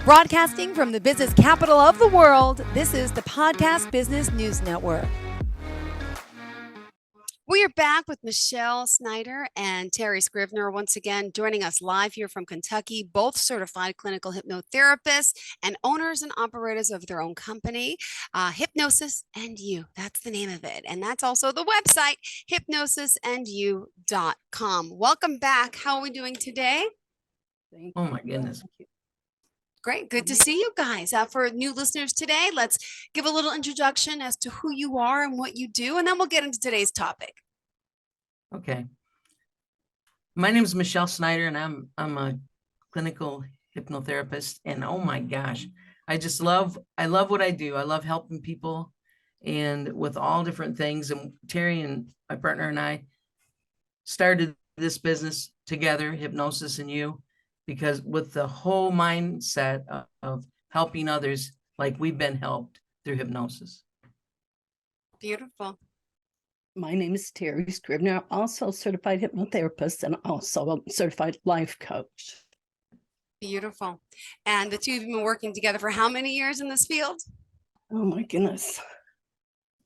Broadcasting from the business capital of the world, this is the Podcast Business News Network. We are back with Michelle Snider and Terry Scrivner once again joining us live here from Kentucky, both certified clinical hypnotherapists and owners and operators of their own company, Hypnosis and You. That's the name of it. And that's also the website, hypnosisandyou.com. Welcome back. How are we doing today? Oh my goodness. Great. Good to see you guys. For new listeners today, let's give a little introduction as to who you are and what you do, and then we'll get into today's topic. Okay. My name is Michelle Snider, and I'm a clinical hypnotherapist. And oh my gosh, I love what I do. I love helping people and with all different things. And Terry and my partner and I started this business together, Hypnosis and You, because with the whole mindset of helping others like we've been helped through hypnosis. Beautiful. My name is Terry Scrivner, also a certified hypnotherapist and also a certified life coach. Beautiful. And the two of you have been working together for how many years in this field? Oh my goodness.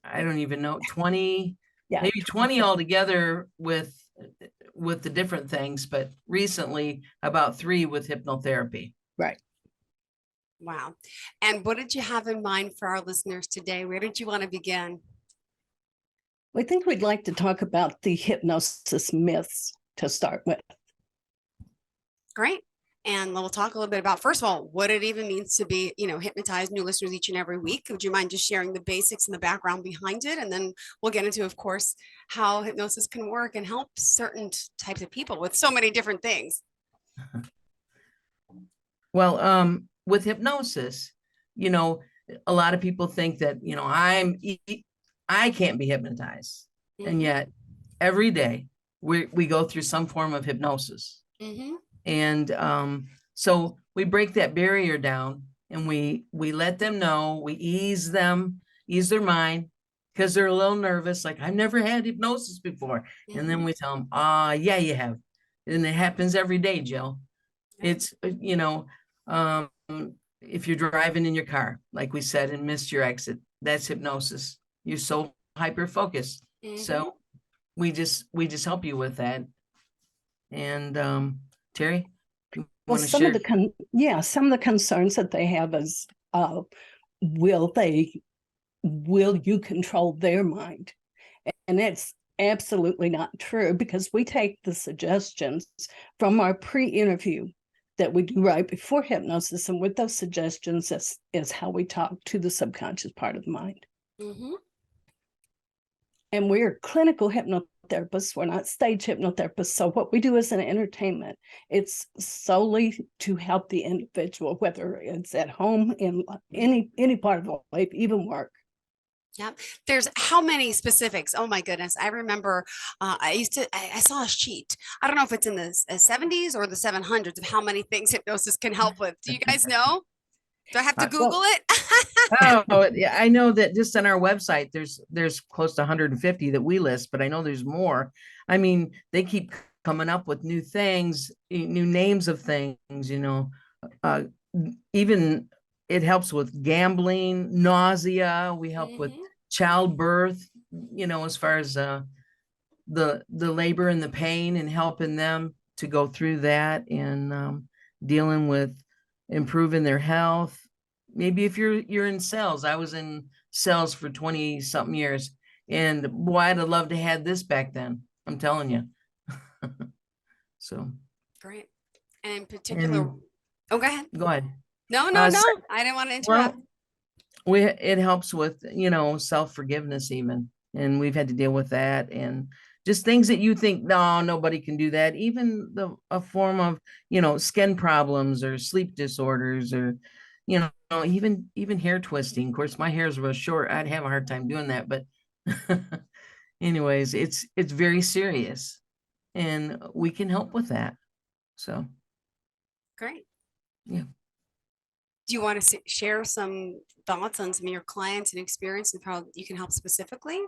I don't even know, 20, Yeah, maybe 20 altogether with the different things, but recently about 3 with hypnotherapy. right. Wow. And what did you have in mind for our listeners today? Where did you want to begin? I think we'd like to talk about the hypnosis myths to start with. Great. And we'll talk a little bit about, first of all, what it even means to be, hypnotize new listeners each and every week. Would you mind just sharing the basics and the background behind it? And then we'll get into, of course, how hypnosis can work and help certain types of people with so many different things. Well, with hypnosis, a lot of people think that, I can't be hypnotized. Mm-hmm. And yet every day we go through some form of hypnosis. Mm-hmm. And so we break that barrier down and we let them know, we ease their mind because they're a little nervous. Like, I've never had hypnosis before. Mm-hmm. And then we tell them, yeah, you have. And it happens every day, Jill. It's, if you're driving in your car, like we said, and missed your exit, that's hypnosis. You're so hyper focused. Mm-hmm. So we just help you with that. And Terry, Well, some of the concerns that they have is, will you control their mind? And it's absolutely not true, because we take the suggestions from our pre-interview that we do right before hypnosis, and with those suggestions is how we talk to the subconscious part of the mind. Mm-hmm. And we're clinical hypnotherapists. We're not stage hypnotherapists. So what we do is an entertainment. It's solely to help the individual, whether it's at home, in any part of life, even work. Yeah. There's how many specifics? Oh my goodness. I remember I saw a sheet. I don't know if it's in the 70s or the 700s of how many things hypnosis can help with. Do you guys know? Do I have to Google it? Oh, yeah, I know that just on our website, there's close to 150 that we list, but I know there's more. I mean, they keep coming up with new things, new names of things, even it helps with gambling, nausea. We help with childbirth, as far as the labor and the pain, and helping them to go through that, and dealing with improving their health. Maybe if you're in sales, I was in sales for 20 something years, and boy, I'd have loved to have this back then. I'm telling you. So great. And in particular, go ahead. Go ahead. No. I didn't want to interrupt. Well, it helps with, self-forgiveness even. And we've had to deal with that, and just things that you think, no, nobody can do that. Even a form of, skin problems or sleep disorders, or, even hair twisting. Of course, my hair is real short. I'd have a hard time doing that. But anyways, it's very serious, and we can help with that. So. Great. Yeah. Do you want to share some thoughts on some of your clients and experience and how you can help specifically?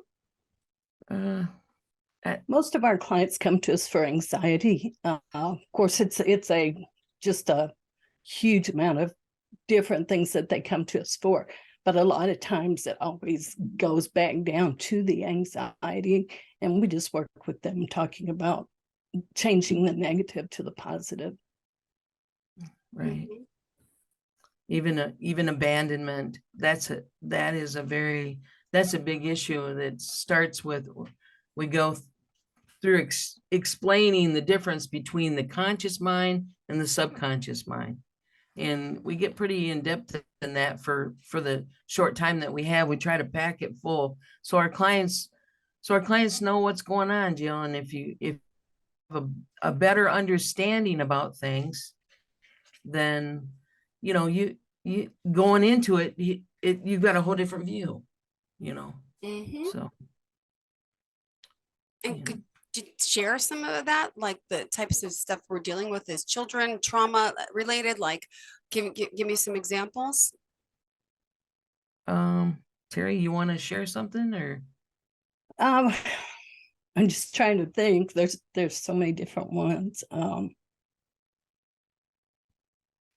Most of our clients come to us for anxiety. Of course, it's just a huge amount of different things that they come to us for. But a lot of times it always goes back down to the anxiety, and we just work with them talking about changing the negative to the positive. Right. Even abandonment, that's a big issue that starts with, we go through explaining the difference between the conscious mind and the subconscious mind. And we get pretty in depth in that for the short time that we have. We try to pack it full so our clients know what's going on, Jill. And if you have a better understanding about things, then you going into it, you've got a whole different view, so. And Yeah. could you share some of that, like the types of stuff we're dealing with as children, trauma related? Like, give me some examples. Terry, you want to share something, or? I'm just trying to think. There's so many different ones.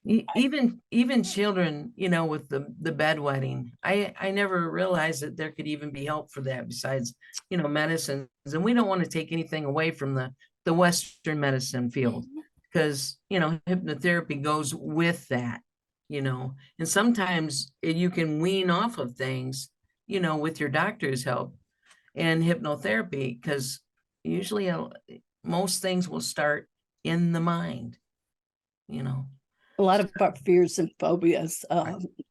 Even children, with the bedwetting, I never realized that there could even be help for that besides, medicines. And we don't want to take anything away from the Western medicine field, because, hypnotherapy goes with that, and sometimes you can wean off of things, with your doctor's help and hypnotherapy, because usually most things will start in the mind, A lot of our fears and phobias,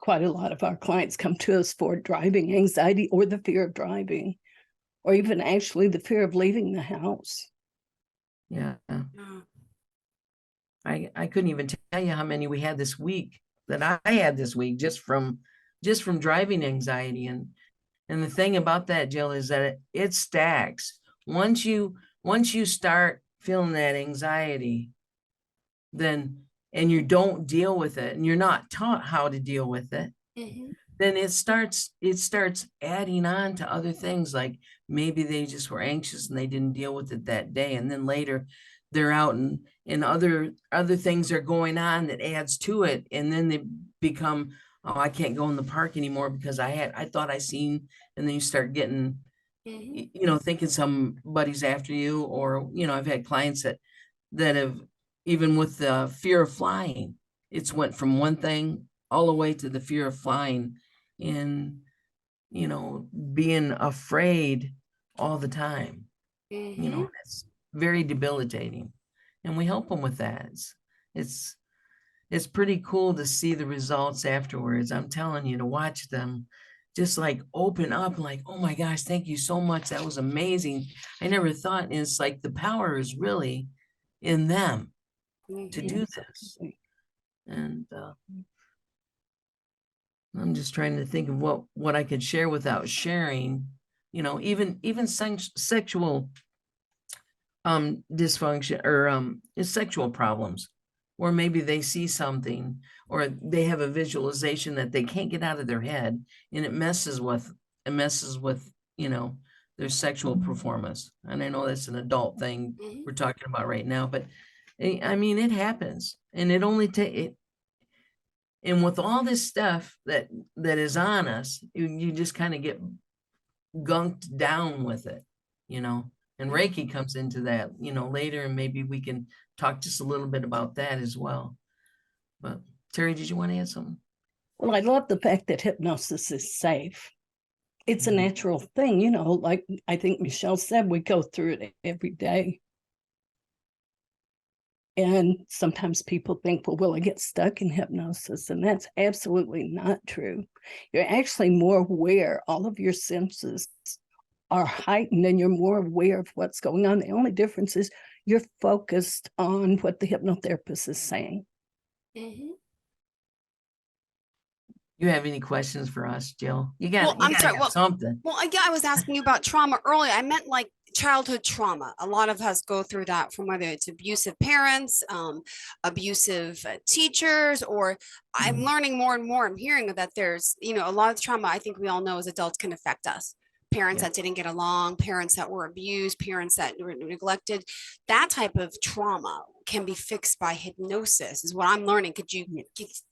quite a lot of our clients come to us for driving anxiety or the fear of driving, or even actually the fear of leaving the house. Yeah. I couldn't even tell you how many we had this week, that I had this week, just from driving anxiety. And the thing about that, Jill, is that it stacks. Once you start feeling that anxiety, then, and you don't deal with it, and you're not taught how to deal with it, then it starts adding on to other things. Like maybe they just were anxious and they didn't deal with it that day, and then later they're out and other things are going on that adds to it, and then they become, oh, I can't go in the park anymore because I thought I seen, and then you start getting, thinking somebody's after you. Or, I've had clients that have, even with the fear of flying, it's went from one thing all the way to the fear of flying, and, being afraid all the time. It's very debilitating, and we help them with that. It's pretty cool to see the results afterwards. I'm telling you, to watch them just like open up, like, oh my gosh, thank you so much. That was amazing. I never thought. And it's like the power is really in them to do this. And I'm just trying to think of what I could share without sharing, even sexual dysfunction, or sexual problems, or maybe they see something, or they have a visualization that they can't get out of their head, and it messes with their sexual performance. And I know that's an adult thing we're talking about right now, but I mean, it happens, and it only takes. And with all this stuff that is on us, you just kind of get gunked down with it, and Reiki comes into that, later, and maybe we can talk just a little bit about that as well. But Terry, did you want to add something? Well, I love the fact that hypnosis is safe. It's a natural thing, like I think Michelle said, we go through it every day. And sometimes people think, well, will I get stuck in hypnosis? And that's absolutely not true. You're actually more aware. All of your senses are heightened, and you're more aware of what's going on. The only difference is you're focused on what the hypnotherapist is saying. You have any questions for us, Jill? You got something. Well, yeah, I was asking you about trauma earlier. I meant like childhood trauma. A lot of us go through that, from whether it's abusive parents, abusive teachers, or I'm learning more and more. I'm hearing that there's, a lot of trauma I think we all know as adults can affect us. parents Yeah. that didn't get along, parents that were abused, parents that were neglected. That type of trauma can be fixed by hypnosis, is what I'm learning. Could you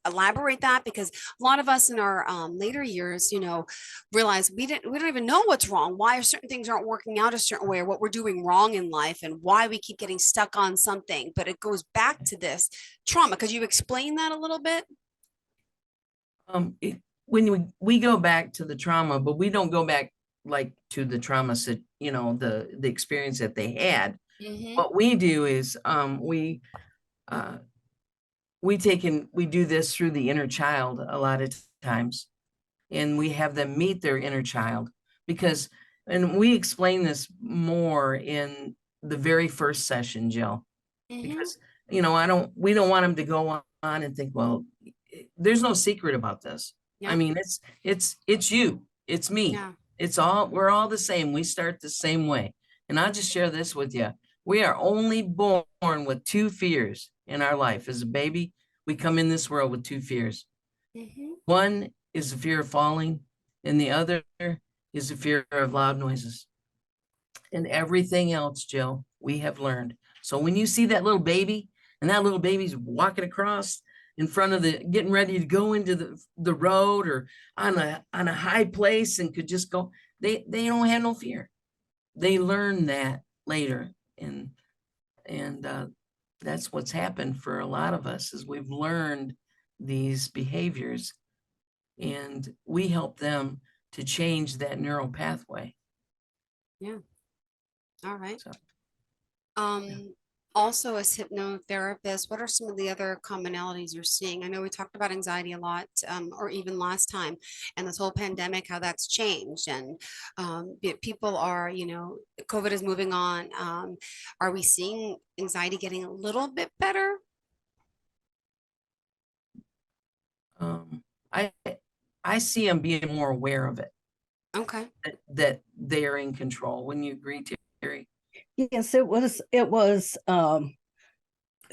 elaborate that? Because a lot of us in our later years, realize we don't even know what's wrong, why certain things aren't working out a certain way, or what we're doing wrong in life, and why we keep getting stuck on something. But it goes back to this trauma. Could you explain that a little bit? When we go back to the trauma, but we don't go back like to the trauma, the experience that they had. Mm-hmm. What we do is we do this through the inner child a lot of times, and we have them meet their inner child, and we explain this more in the very first session, Jill, because we don't want them to go on and think, well, there's no secret about this. Yeah. I mean, it's you, it's me. Yeah. We're all the same. We start the same way. And I'll just share this with you. We are only born with two fears in our life. As a baby, we come in this world with two fears. One is the fear of falling, and the other is the fear of loud noises. And everything else, Jill, we have learned. So when you see that little baby, and that little baby's walking across in front of getting ready to go into the road or on a high place and could just go, they don't have no fear. They learn that later. And that's what's happened for a lot of us, is we've learned these behaviors, and we help them to change that neural pathway. Yeah. All right. So, Also, as hypnotherapists, what are some of the other commonalities you're seeing? I know we talked about anxiety a lot, or even last time, and this whole pandemic, how that's changed, and people are, COVID is moving on. Are we seeing anxiety getting a little bit better? I see them being more aware of it. Okay. That they're in control. Wouldn't you agree, Terry? Yes, it was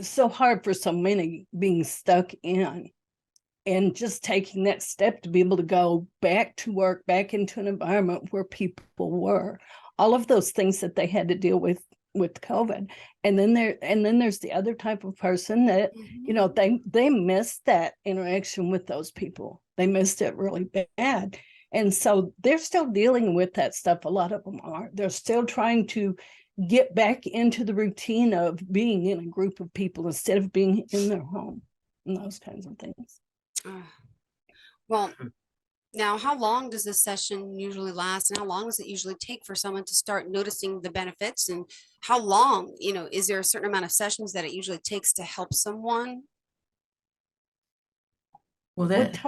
so hard for so many being stuck in, and just taking that step to be able to go back to work, back into an environment where people were, all of those things that they had to deal with COVID. And then there's the other type of person that, they missed that interaction with those people. They missed it really bad. And so they're still dealing with that stuff. A lot of them are. They're still trying to get back into the routine of being in a group of people instead of being in their home, and those kinds of things. Well, now, how long does this session usually last, and how long does it usually take for someone to start noticing the benefits? And how long, is there a certain amount of sessions that it usually takes to help someone? Well, go ahead.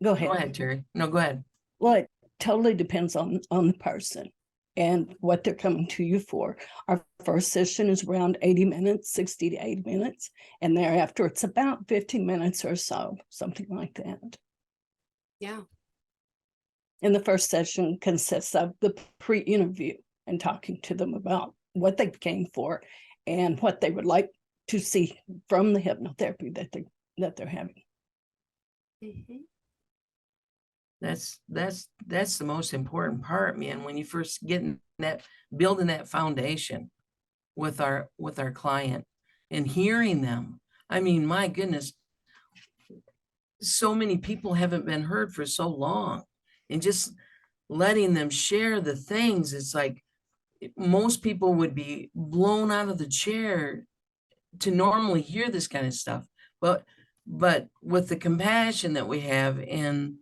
Go ahead, Terry. No, go ahead. Well, it totally depends on the person and what they're coming to you for. Our first session is around 80 minutes, 60 to 80 minutes. And thereafter, it's about 15 minutes or so, something like that. Yeah. And the first session consists of the pre-interview and talking to them about what they came for and what they would like to see from the hypnotherapy that they're having. That's the most important part, man. When you first building that foundation with our client and hearing them. I mean, my goodness, so many people haven't been heard for so long, and just letting them share the things. It's like most people would be blown out of the chair to normally hear this kind of stuff. But with the compassion that we have, and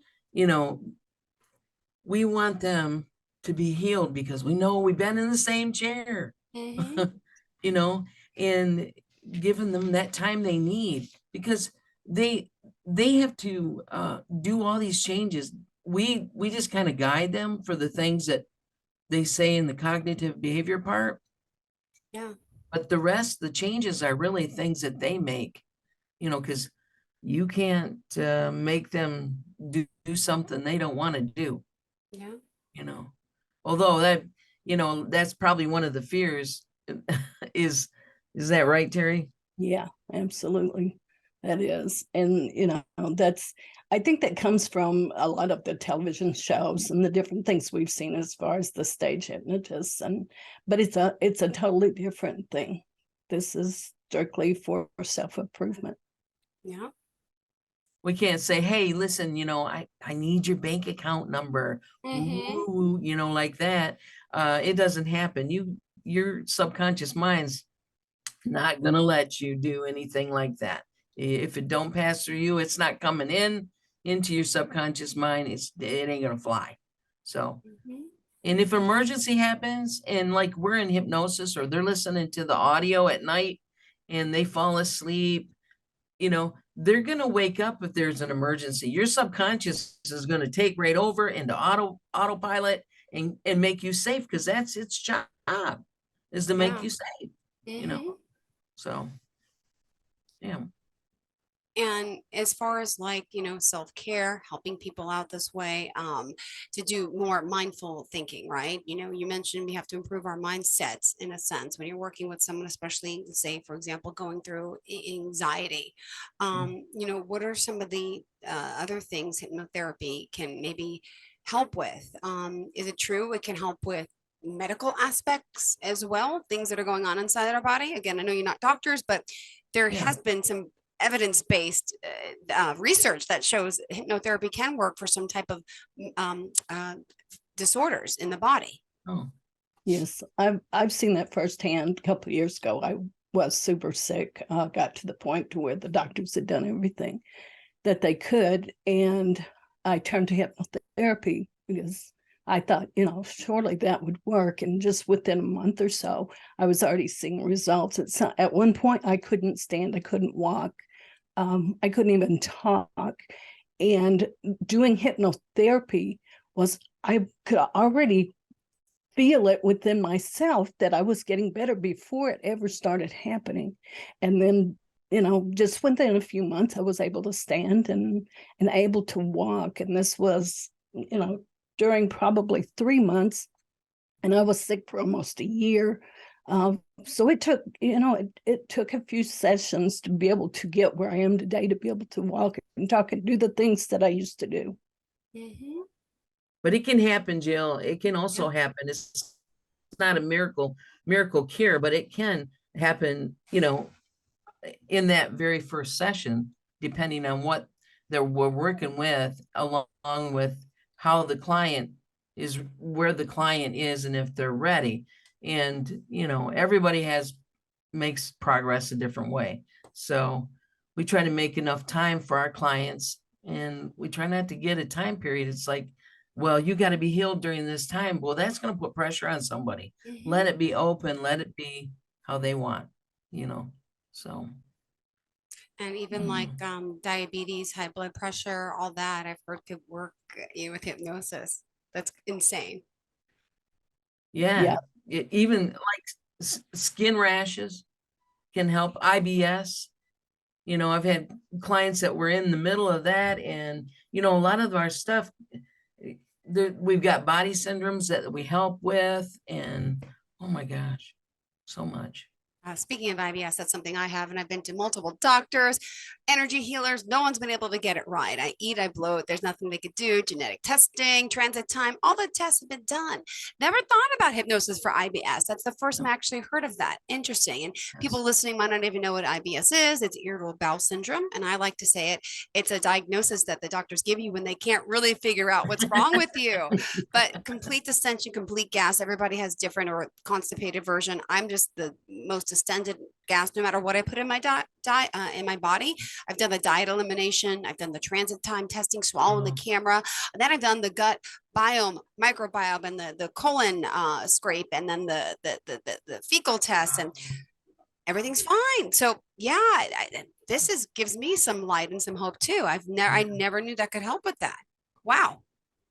we want them to be healed because we know we've been in the same chair, and giving them that time they need, because they have to do all these changes. We just kind of guide them for the things that they say in the cognitive behavior part. Yeah. But the rest, the changes are really things that they make, because you can't make them do something they don't want to do. Yeah. Although that, that's probably one of the fears. Is that right, Terry? Yeah, absolutely. That is. And, I think that comes from a lot of the television shows and the different things we've seen as far as the stage hypnotists. But it's a totally different thing. This is strictly for self-improvement. Yeah. We can't say, hey, listen, I need your bank account number, Mhm. ooh, like that. It doesn't happen. Your subconscious mind's not gonna let you do anything like that. If it don't pass through you, it's not coming into your subconscious mind. It ain't gonna fly. So, Mhm. and if emergency happens and like we're in hypnosis or they're listening to the audio at night and they fall asleep, they're going to wake up if there's an emergency. Your subconscious is going to take right over into autopilot and make you safe, because that's its job, is to make Yeah. you safe, you know. Mhm. So, yeah. And as far as self-care, helping people out this way, to do more mindful thinking, right? You mentioned we have to improve our mindsets in a sense when you're working with someone, especially say, for example, going through anxiety. What are some of the other things hypnotherapy can maybe help with? Is it true it can help with medical aspects as well, things that are going on inside our body? Again, I know you're not doctors, but there Yeah. has been some evidence-based research that shows hypnotherapy can work for some type of disorders in the body. Oh, Yes, I've seen that firsthand. A couple of years ago, I was super sick. Got to the point to where the doctors had done everything that they could, and I turned to hypnotherapy because I thought, surely that would work. And just within a month or so, I was already seeing results. At one point, I couldn't stand, I couldn't walk, I couldn't even talk. And doing hypnotherapy I could already feel it within myself that I was getting better before it ever started happening. And then, just within a few months, I was able to stand and able to walk. And this was, during probably 3 months, and I was sick for almost a year. So it took, it took a few sessions to be able to get where I am today, to be able to walk and talk and do the things that I used to do. Mm-hmm. but it can happen, Jill. It can also happen. It's not a miracle cure, but it can happen, in that very first session, depending on what we're working with, along with how the client is, where the client is, and if they're ready. And, everybody makes progress a different way. So we try to make enough time for our clients, and we try not to get a time period. It's like, well, you got to be healed during this time. Well, that's going to put pressure on somebody. Mm-hmm. Let it be open, let it be how they want, so. And even diabetes, high blood pressure, all that I've heard could work with hypnosis. That's insane. Yeah, even like skin rashes can help. IBS, I've had clients that were in the middle of that, and a lot of our stuff, we've got body syndromes that we help with, and oh my gosh, so much. Speaking of IBS, that's something I have, and I've been to multiple doctors, energy healers. No one's been able to get it right. I eat, I bloat. There's nothing they could do. Genetic testing, transit time, all the tests have been done. Never thought about hypnosis for IBS. That's the first time I actually heard of that. Interesting. And people listening might not even know what IBS is. It's irritable bowel syndrome. And I like to say it's a diagnosis that the doctors give you when they can't really figure out what's wrong with you. But complete distension, complete gas, everybody has different, or constipated version. I'm just the most distended gas no matter what I put in my in my body. I've done the diet elimination, I've done the transit time testing, swallowing the camera, and then I've done the gut biome, microbiome, and the colon scrape, and then the fecal test, and everything's fine. So yeah, this gives me some light and some hope too. I never knew that could help with that. Wow.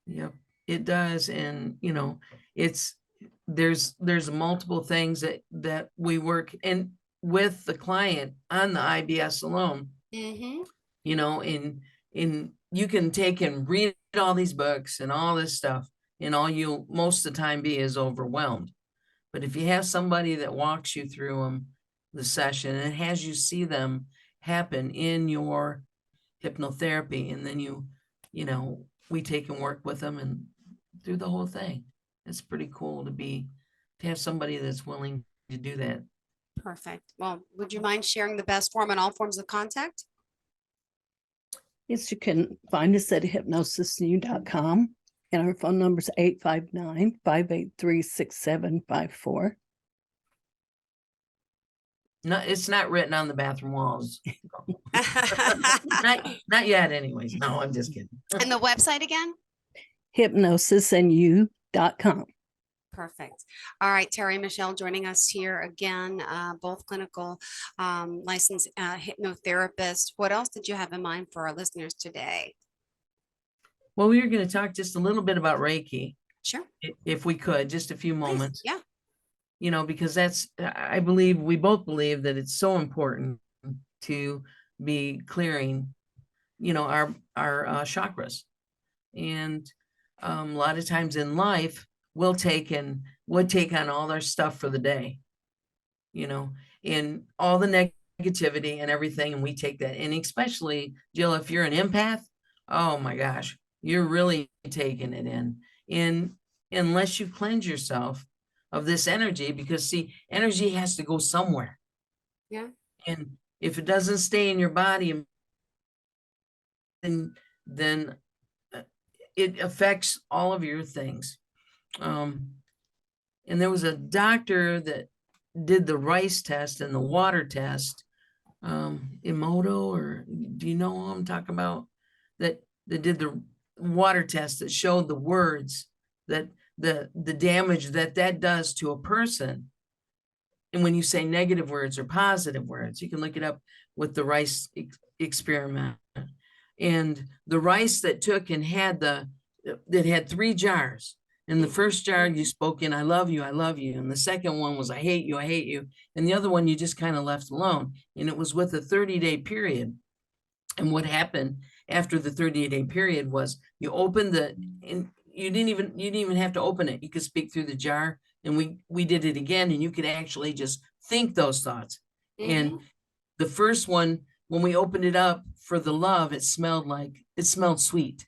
Yep, it does. And there's multiple things that we work in with the client on the IBS alone. Mm-hmm. And you can take and read all these books and all this stuff, and all you most of the time be is overwhelmed. But if you have somebody that walks you through the session and has you see them happen in your hypnotherapy. And then we take and work with them and do the whole thing. It's pretty cool to have somebody that's willing to do that. Perfect. Well, would you mind sharing the best form and all forms of contact? Yes, you can find us at hypnosisnew.com, and our phone number is 859-583-6754. No, it's not written on the bathroom walls. not yet anyways. No, I'm just kidding. And the website again? Hypnosisnew.com. Perfect. All right, Terry, Michelle joining us here again, both clinical licensed hypnotherapists. What else did you have in mind for our listeners today? Well, we were going to talk just a little bit about Reiki. Sure. If we could, just a few moments. Please. Yeah. Because we both believe that it's so important to be clearing, our chakras. And a lot of times in life, we'll take on all our stuff for the day, and all the negativity and everything. And we take that. And especially, Jill, if you're an empath, oh my gosh, you're really taking it in. And unless you cleanse yourself of this energy, because see, energy has to go somewhere. Yeah. And if it doesn't stay in your body, then it affects all of your things. And there was a doctor that did the rice test and the water test, Emoto, or do you know who I'm talking about? That did the water test that showed the words that the damage that does to a person. And when you say negative words or positive words, you can look it up with the rice experiment. And the rice that took and had had 3 jars. And the first jar you spoke in, I love you, I love you. And the second one was, I hate you, I hate you. And the other one you just kind of left alone. And it was with a 30-day period. And what happened after the 30-day period was you opened and you didn't even have to open it. You could speak through the jar. And we did it again, and you could actually just think those thoughts. Mm-hmm. And the first one, when we opened it up for the love, it smelled sweet.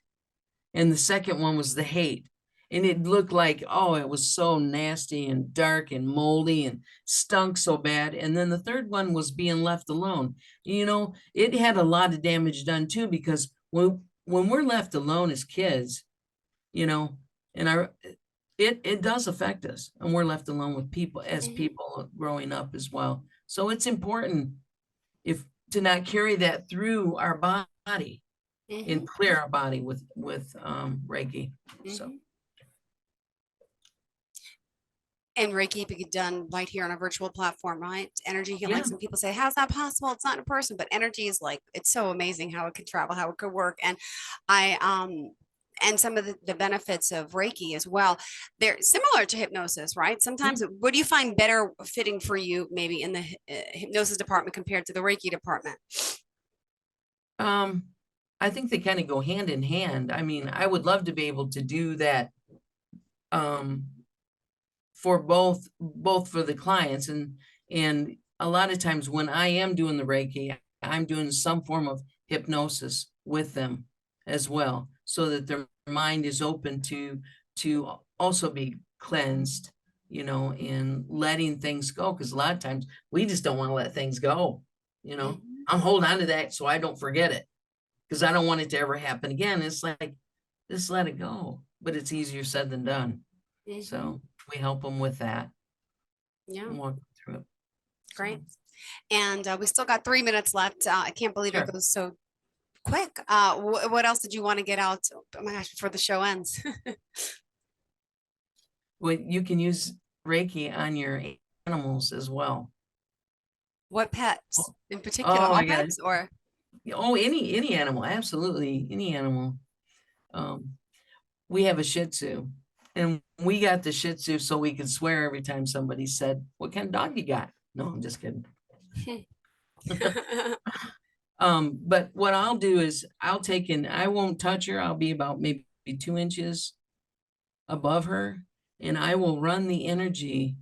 And the second one was the hate. And it looked like, it was so nasty and dark and moldy and stunk so bad. And then the third one was being left alone. It had a lot of damage done too, because when we're left alone as kids, and it does affect us, and we're left alone with people as people growing up as well. So it's important to not carry that through our body and clear our body with Reiki. So. And Reiki be done right here on a virtual platform, right? Energy healing. Yeah. Some people say, how's that possible? It's not in person, but energy is it's so amazing how it can travel, how it could work. And and some of the benefits of Reiki as well, they're similar to hypnosis, right? Sometimes, what do you find better fitting for you, maybe in the hypnosis department compared to the Reiki department? I think they kind of go hand in hand. I mean, I would love to be able to do that for both for the clients. And a lot of times when I am doing the Reiki, I'm doing some form of hypnosis with them as well, so that their mind is open to also be cleansed, and letting things go. Because a lot of times we just don't want to let things go. I'm holding on to that so I don't forget it, because I don't want it to ever happen again. It's like, just let it go. But it's easier said than done. So we help them with that. Yeah. And walk through it. Great. And we still got 3 minutes left. I can't believe Sure. it goes so quick. What else did you want to get out? Oh my gosh, before the show ends. Well, you can use Reiki on your animals as well. What pets in particular? All pets or? Any animal, absolutely, any animal. We have a Shih Tzu, and we got the Shih Tzu so we could swear every time somebody said, "What kind of dog you got?" No, I'm just kidding. But what I'll do is I won't touch her. I'll be about maybe 2 inches above her, and I will run the energy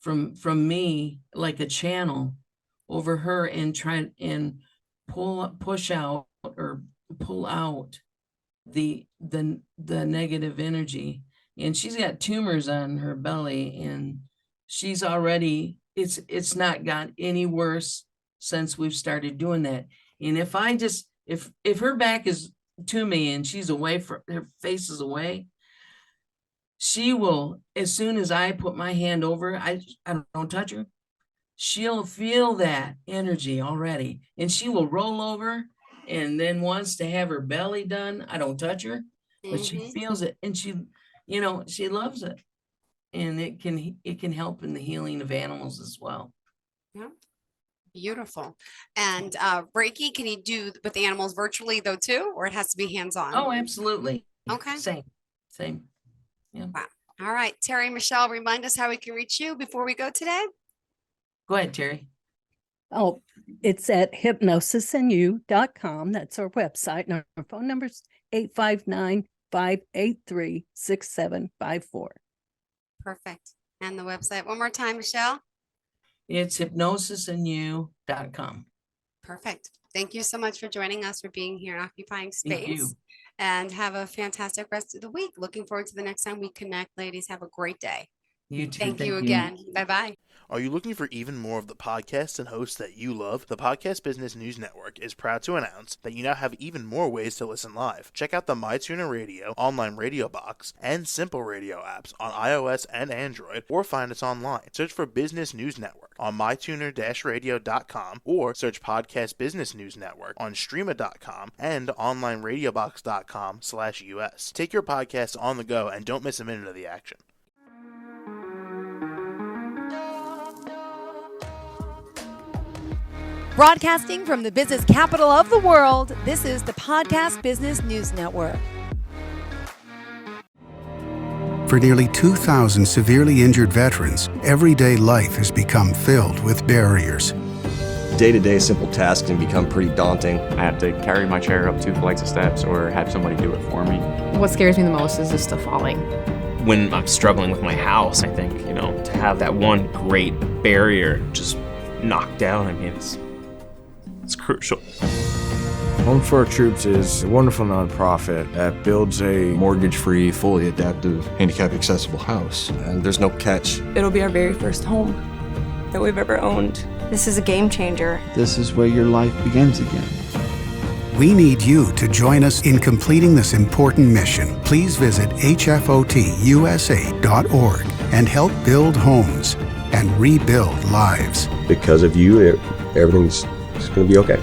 from me like a channel over her and try and push out or pull out the negative energy. And she's got tumors on her belly, and she's already, it's not got any worse since we've started doing that. And if her back is to me and she's away from, her face is away, she will, as soon as I put my hand over, I don't touch her, she'll feel that energy already, and she will roll over and then wants to have her belly done. I don't touch her, but she feels it, and she loves it. And it can help in the healing of animals as well. Yeah. Beautiful. And Reiki, can you do with the animals virtually though too, or it has to be hands-on? Oh, absolutely. Okay. Same. Yeah. Wow. All right. Terry, Michelle, remind us how we can reach you before we go today. Go ahead, Terry. Oh, it's at hypnosisinu.com. That's our website. And our phone number is 859-583-6754. Perfect. And the website one more time, Michelle. It's hypnosisinu.com. Perfect. Thank you so much for joining us, for being here and occupying Thank you. space. And have a fantastic rest of the week. Looking forward to the next time we connect, ladies. Have a great day. You too. Thank you again. Bye-bye. Are you looking for even more of the podcasts and hosts that you love? The Podcast Business News Network is proud to announce that you now have even more ways to listen live. Check out the MyTuner Radio, online radio box, and Simple Radio apps on iOS and Android, or find us online. Search for Business News Network on mytuner-radio.com, or search Podcast Business News Network on streama.com and onlineradiobox.com/US. Take your podcast on the go and don't miss a minute of the action. Broadcasting from the business capital of the world, this is the Podcast Business News Network. For nearly 2,000 severely injured veterans, everyday life has become filled with barriers. Day-to-day simple tasks can become pretty daunting. I have to carry my chair up 2 flights of steps or have somebody do it for me. What scares me the most is just the falling. When I'm struggling with my house, I think, to have that one great barrier just knocked down, it's crucial. Home for Our Troops is a wonderful nonprofit that builds a mortgage-free, fully adaptive, handicap-accessible house. And there's no catch. It'll be our very first home that we've ever owned. This is a game changer. This is where your life begins again. We need you to join us in completing this important mission. Please visit hfotusa.org and help build homes and rebuild lives. Because of you, everything's going to be okay.